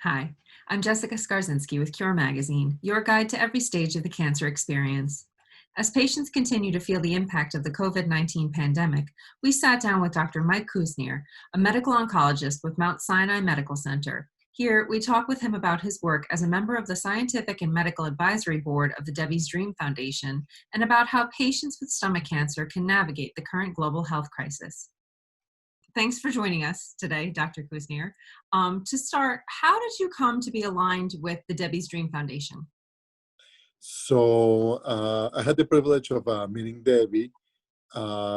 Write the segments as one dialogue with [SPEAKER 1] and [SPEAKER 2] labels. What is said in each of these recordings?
[SPEAKER 1] Hi, I'm Jessica Skarzinski with Cure Magazine, your guide to every stage of the cancer experience. As patients continue to feel the impact of the COVID-19 pandemic, we sat down with Dr. Mike Cusnir, a medical oncologist with Mount Sinai Medical Center. Here, we talk with him about his work as a member of the Scientific and Medical Advisory Board of the Debbie's Dream Foundation and about how patients with stomach cancer can navigate the current global health crisis. Thanks for joining us today, Dr. Cusnir. To start, how did you come to be aligned with the Debbie's Dream Foundation?
[SPEAKER 2] So I had the privilege of meeting Debbie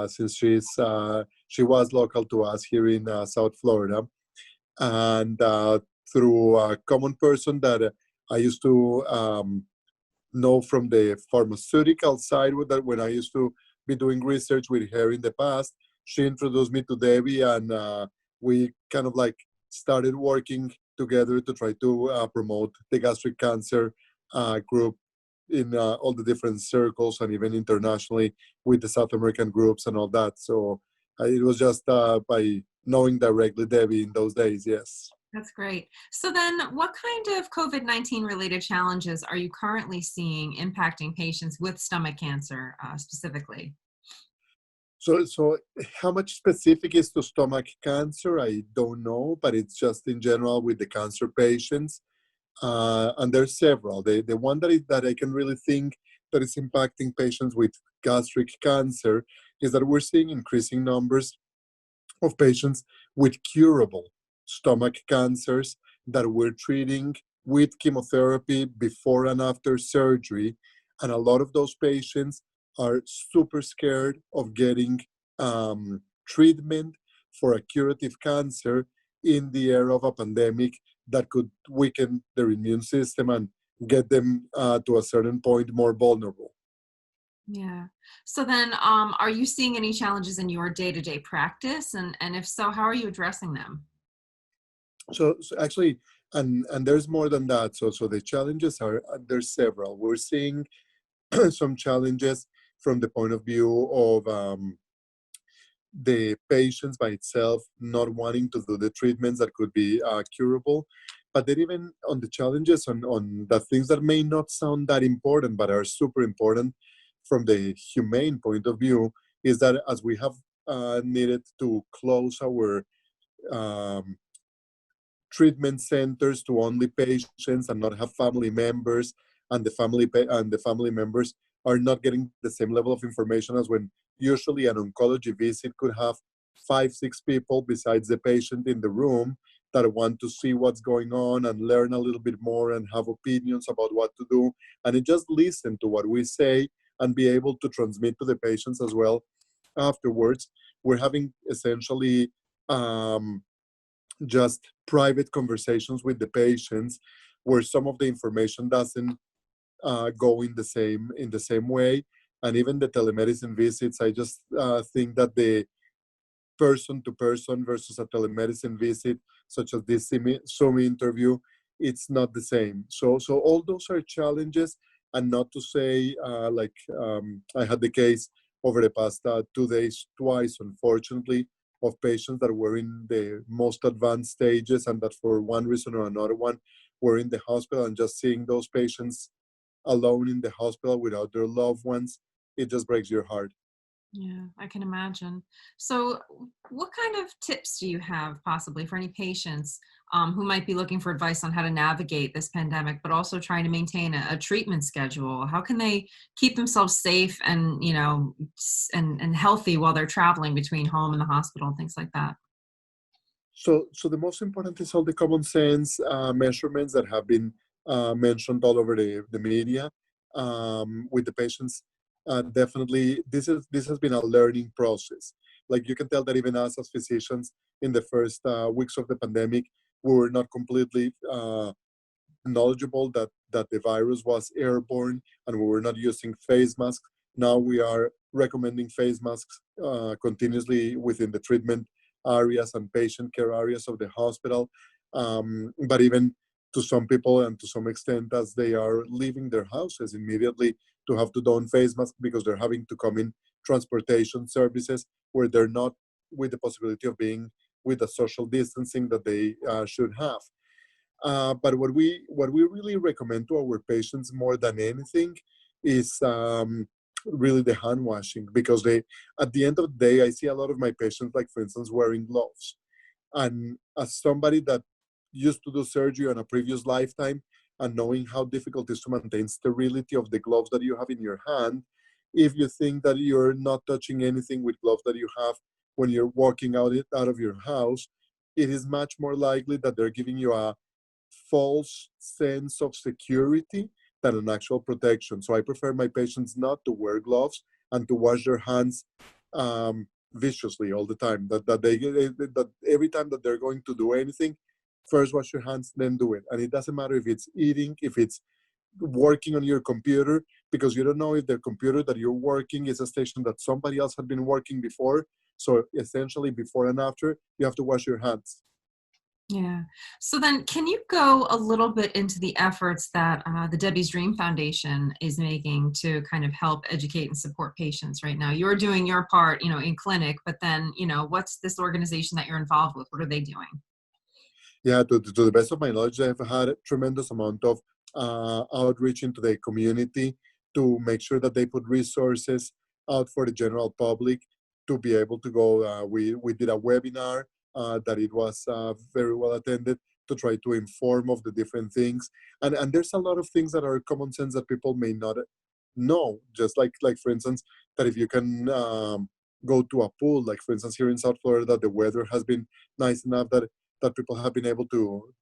[SPEAKER 2] since she was local to us here in South Florida, and through a common person that I used to know from the pharmaceutical side with that when I used to be doing research with her in the past. She introduced me to Debbie, and we kind of like started working together to try to promote the gastric cancer group in all the different circles and even internationally with the South American groups and all that. So it was just by knowing directly Debbie in those days, yes.
[SPEAKER 1] That's great. So then what kind of COVID-19 related challenges are you currently seeing impacting patients with stomach cancer specifically?
[SPEAKER 2] So how much specific is to stomach cancer? I don't know, but it's just in general with the cancer patients. And there's several. The one that I can really think that is impacting patients with gastric cancer is that we're seeing increasing numbers of patients with curable stomach cancers that we're treating with chemotherapy before and after surgery. And a lot of those patients are super scared of getting treatment for a curative cancer in the era of a pandemic that could weaken their immune system and get them to a certain point more vulnerable.
[SPEAKER 1] Yeah. So then are you seeing any challenges in your day-to-day practice? And if so, how are you addressing them?
[SPEAKER 2] So actually, and there's more than that. So the challenges are there's several. We're seeing some challenges from the point of view of the patients by itself not wanting to do the treatments that could be curable. But then even on the challenges on the things that may not sound that important but are super important from the humane point of view is that as we have needed to close our um, treatment centers to only patients and not have family members, and the family members are not getting the same level of information as when usually an oncology visit could have 5 6 people besides the patient in the room that want to see what's going on and learn a little bit more and have opinions about what to do, and it just listen to what we say and be able to transmit to the patients as well afterwards. We're having essentially just private conversations with the patients where some of the information doesn't go in the same way. And even the telemedicine visits, I just think that the person to person versus a telemedicine visit such as this Zoom interview, it's not the same. So all those are challenges. And not to say I had the case over the past 2 days twice, unfortunately, of patients that were in the most advanced stages and that for one reason or another one were in the hospital, and just seeing those patients alone in the hospital without their loved ones, it just breaks your heart.
[SPEAKER 1] Yeah, I can imagine. So what kind of tips do you have possibly for any patients who might be looking for advice on how to navigate this pandemic, but also trying to maintain a treatment schedule? How can they keep themselves safe and, and healthy while they're traveling between home and the hospital and things like that?
[SPEAKER 2] So the most important is all the common sense measurements that have been mentioned all over the media with the patients. Definitely, this has been a learning process. Like you can tell that even us as physicians, in the first weeks of the pandemic, we were not completely knowledgeable that the virus was airborne, and we were not using face masks. Now we are recommending face masks continuously within the treatment areas and patient care areas of the hospital. But even to some people and to some extent, as they are leaving their houses immediately, to have to don face masks because they're having to come in transportation services where they're not with the possibility of being with the social distancing that they should have. But what we really recommend to our patients more than anything is really the hand washing, because they, at the end of the day, I see a lot of my patients, like for instance, wearing gloves. And as somebody that used to do surgery on a previous lifetime, and knowing how difficult it is to maintain sterility of the gloves that you have in your hand, if you think that you're not touching anything with gloves that you have when you're walking out of your house, it is much more likely that they're giving you a false sense of security than an actual protection. So I prefer my patients not to wear gloves and to wash their hands viciously all the time. That every time that they're going to do anything, first wash your hands, then do it. And it doesn't matter if it's eating, if it's working on your computer, because you don't know if the computer that you're working is a station that somebody else had been working before. So essentially, before and after, you have to wash your hands.
[SPEAKER 1] Yeah. So then, can you go a little bit into the efforts that the Debbie's Dream Foundation is making to kind of help educate and support patients right now? You're doing your part, in clinic, but then, what's this organization that you're involved with? What are they doing?
[SPEAKER 2] Yeah, to the best of my knowledge, they've had a tremendous amount of outreach into the community to make sure that they put resources out for the general public to be able to go. We did a webinar that it was very well attended, to try to inform of the different things. And there's a lot of things that are common sense that people may not know. Just like for instance, that if you can go to a pool, like for instance here in South Florida, the weather has been nice enough that people have been able to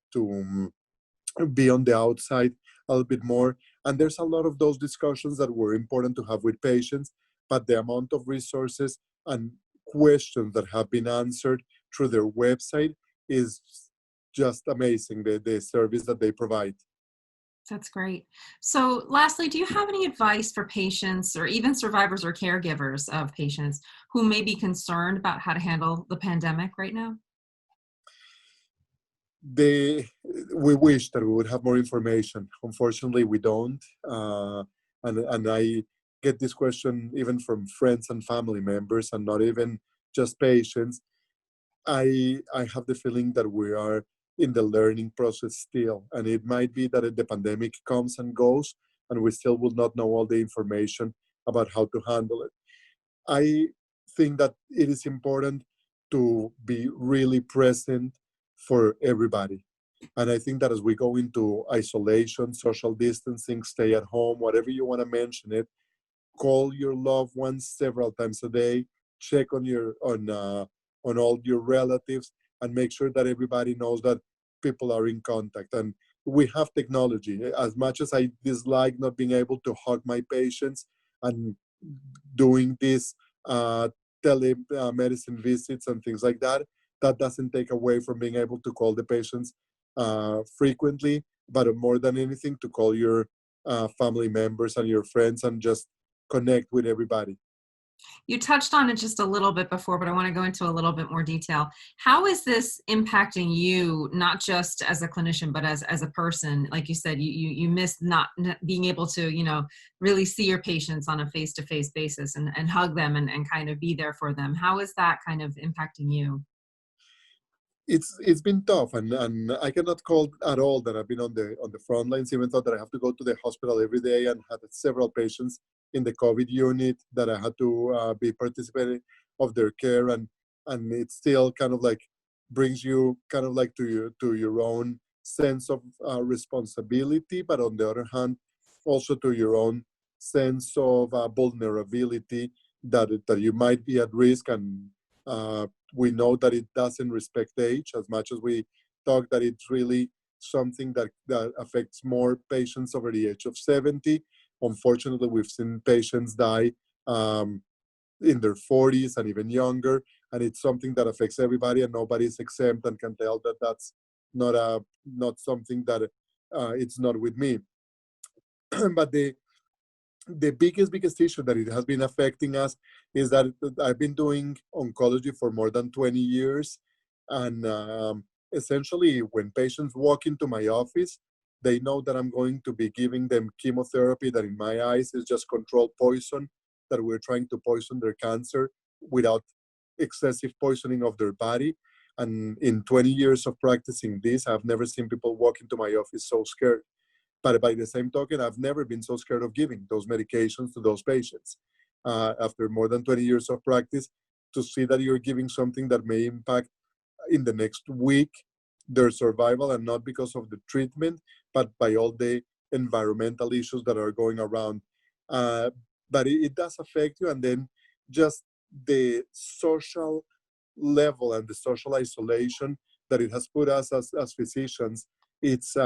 [SPEAKER 2] be on the outside a little bit more. And there's a lot of those discussions that were important to have with patients, but the amount of resources and questions that have been answered through their website is just amazing, the service that they provide.
[SPEAKER 1] That's great. So lastly, do you have any advice for patients or even survivors or caregivers of patients who may be concerned about how to handle the pandemic right now?
[SPEAKER 2] they we wish that we would have more information. Unfortunately, we don't. And I get this question even from friends and family members, and not even just patients. I have the feeling that we are in the learning process still, and it might be that the pandemic comes and goes, and we still will not know all the information about how to handle it. I think that it is important to be really present for everybody. And I think that as we go into isolation, social distancing, stay at home, whatever you want to mention it, call your loved ones several times a day, check on all your relatives, and make sure that everybody knows that people are in contact. And we have technology. As much as I dislike not being able to hug my patients and doing these telemedicine visits and things like that, that doesn't take away from being able to call the patients frequently, but more than anything, to call your family members and your friends and just connect with everybody.
[SPEAKER 1] You touched on it just a little bit before, but I want to go into a little bit more detail. How is this impacting you, not just as a clinician, but as a person? Like you said, you miss not being able to, really see your patients on a face-to-face basis and hug them and kind of be there for them. How is that kind of impacting you?
[SPEAKER 2] It's been tough, and I cannot call at all that I've been on the front lines, even though that I have to go to the hospital every day and had several patients in the COVID unit that I had to be participating of their care. And it still kind of like brings you kind of like to your own sense of responsibility, but on the other hand, also to your own sense of vulnerability, that you might be at risk. And we know that it doesn't respect age, as much as we talk that it's really something that affects more patients over the age of 70. Unfortunately, we've seen patients die in their 40s and even younger, and it's something that affects everybody, and nobody's exempt and can tell that that's not something that it's not with me. But the biggest issue that it has been affecting us is that I've been doing oncology for more than 20 years. And essentially, when patients walk into my office, they know that I'm going to be giving them chemotherapy that, in my eyes, is just controlled poison, that we're trying to poison their cancer without excessive poisoning of their body. And in 20 years of practicing this, I've never seen people walk into my office so scared. But by the same token, I've never been so scared of giving those medications to those patients. After more than 20 years of practice, to see that you're giving something that may impact in the next week their survival, and not because of the treatment, but by all the environmental issues that are going around. But it does affect you. And then just the social level and the social isolation that it has put us as physicians, it's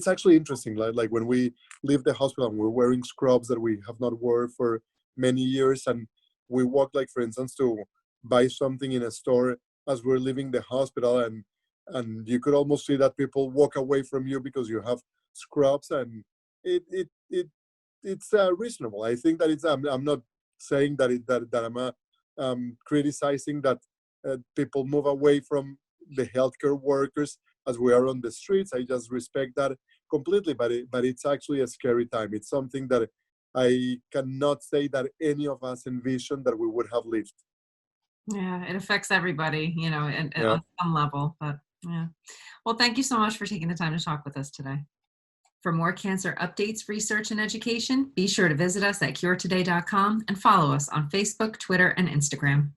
[SPEAKER 2] actually interesting. Like when we leave the hospital and we're wearing scrubs that we have not worn for many years, and we walk, like for instance, to buy something in a store as we're leaving the hospital, and you could almost see that people walk away from you because you have scrubs, and it's reasonable. I think that it's. I'm not saying that I'm criticizing that people move away from the healthcare workers as we are on the streets. I just respect that completely, but it's actually a scary time. It's something that I cannot say that any of us envisioned that we would have lived.
[SPEAKER 1] Yeah, it affects everybody, and
[SPEAKER 2] Yeah.
[SPEAKER 1] on some level, but yeah. Well, thank you so much for taking the time to talk with us today. For more cancer updates, research, and education, be sure to visit us at curetoday.com and follow us on Facebook, Twitter, and Instagram.